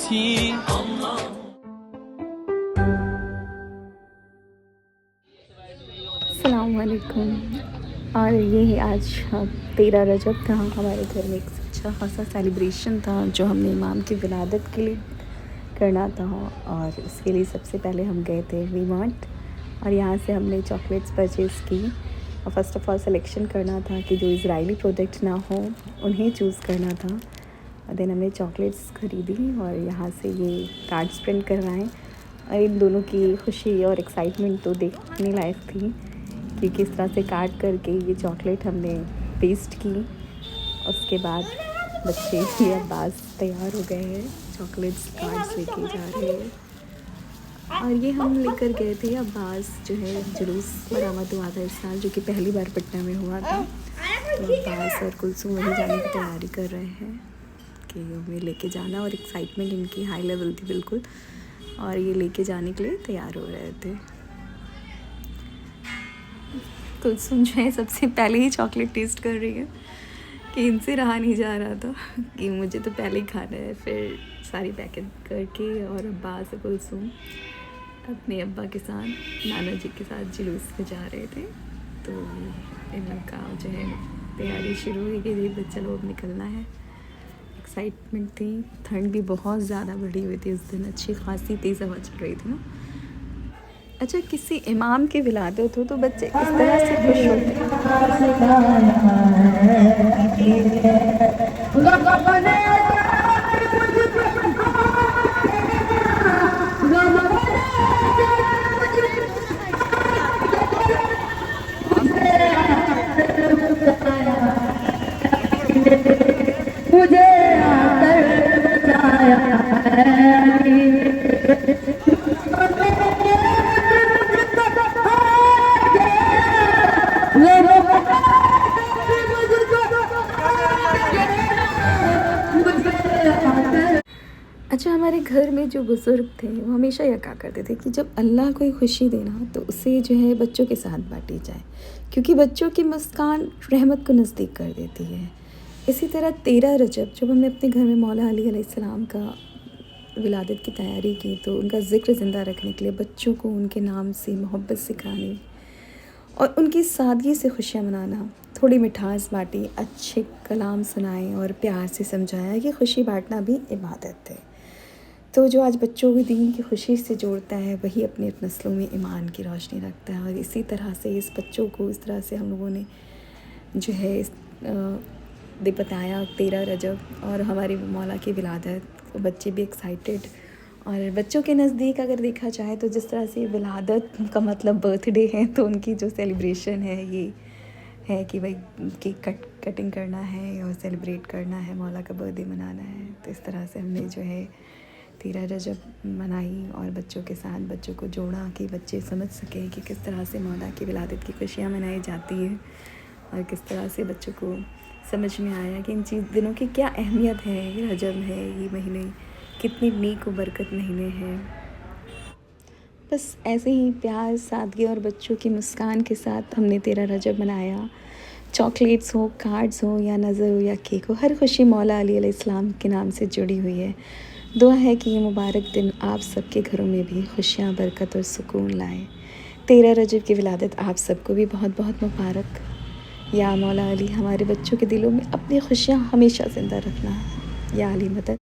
थी। अस्सलामुअलैकुम। और ये आज 13 रजब था। हमारे घर में एक अच्छा खासा सेलिब्रेशन था जो हमने इमाम की विलादत के लिए करना था। और इसके लिए सबसे पहले हम गए थे वी मार्ट और यहाँ से हमने चॉकलेट्स परचेज़ की। और फ़र्स्ट ऑफ़ ऑल सिलेक्शन करना था कि जो इज़राइली प्रोडक्ट ना हो उन्हें चूज़ करना था। और देन हमने चॉकलेट्स ख़रीदी और यहाँ से ये कार्ड्स प्रिंट करवाएँ। और इन दोनों की खुशी और एक्साइटमेंट तो देखने लायक थी कि किस तरह से काट करके ये चॉकलेट हमने पेस्ट की। उसके बाद बच्चे ये अब्बास तैयार हो गए हैं, चॉकलेट्स कार्ड्स लेके जा रहे हैं। और ये हम लेकर गए थे अब्बास जो है जुलूस बरामद हुआ था इस साल, जो कि पहली बार पटना में हुआ था। तो अब्बास और कुलसूम वहीं जाने की तैयारी कर रहे हैं कि हमें लेके जाना, और एक्साइटमेंट इनकी हाई लेवल थी बिल्कुल, और ये लेके जाने के लिए तैयार हो रहे थे। कुलसूम जो है सबसे पहले ही चॉकलेट टेस्ट कर रही है कि इनसे रहा नहीं जा रहा था कि मुझे तो पहले ही खाना है। फिर सारी पैकेट करके और अब्बास और कुलसूम अपने अब्बा के साथ नाना जी के साथ जुलूस में जा रहे थे। तो इन लोग का जो है तैयारी शुरू हुई कि चलो अब निकलना है। एक्साइटमेंट थी, ठंड भी बहुत ज़्यादा बढ़ी हुई थी उस दिन, अच्छी खासी तेज़ हवा चल रही थी ना। अच्छा, किसी इमाम की विलादत हो तो बच्चे किस तरह से खुश होते हैं। मुझे अच्छा, हमारे घर में जो बुज़ुर्ग थे वो हमेशा यह कहा करते थे कि जब अल्लाह कोई खुशी देना तो उसे जो है बच्चों के साथ बांटी जाए, क्योंकि बच्चों की मुस्कान रहमत को नज़दीक कर देती है। इसी तरह 13 रजब जब हमने अपने घर में मौला अली अलैहिस्सलाम का विलादत की तैयारी की तो उनका ज़िक्र ज़िंदा रखने के लिए बच्चों को उनके नाम से मोहब्बत सिखानी और उनकी सादगी से खुशियाँ मनाना, थोड़ी मिठास बाँटी, अच्छे कलाम सुनाए और प्यार से समझाया कि खुशी बाँटना भी इबादत है। तो जो आज बच्चों को दीन की खुशी से जोड़ता है वही अपने नस्लों में ईमान की रोशनी रखता है। और इसी तरह से इस बच्चों को इस तरह से हम लोगों ने जो है दे बताया 13 रजब और हमारी मौला की विलादत, तो बच्चे भी एक्साइटेड। और बच्चों के नज़दीक अगर देखा जाए तो जिस तरह से विलादत का मतलब बर्थडे है, तो उनकी जो सेलिब्रेशन है ये है कि भाई केक कटिंग करना है और सेलिब्रेट करना है, मौला का बर्थडे मनाना है। तो इस तरह से हमने जो है 13 रजब मनाई और बच्चों के साथ बच्चों को जोड़ा कि बच्चे समझ सकें कि किस तरह से मौला की विलादत की खुशियाँ मनाई जाती हैं, और किस तरह से बच्चों को समझ में आया कि इन दिनों की क्या अहमियत है। ये रजब है, ये महीने कितनी नेक व बरकत महीने हैं। बस ऐसे ही प्यार, सादगी और बच्चों की मुस्कान के साथ हमने 13 रजब मनाया। चॉकलेट्स हो, कार्ड्स हो या नज़र हो या केक हो, हर खुशी मौला अली अलैहिस्सलाम के नाम से जुड़ी हुई है। दुआ है कि ये मुबारक दिन आप सबके घरों में भी खुशियाँ, बरकत और सुकून लाए। 13 रजब की विलादत आप सबको भी बहुत बहुत मुबारक। या मौला अली हमारे बच्चों के दिलों में अपनी खुशियाँ हमेशा ज़िंदा रखना। या अली मदद।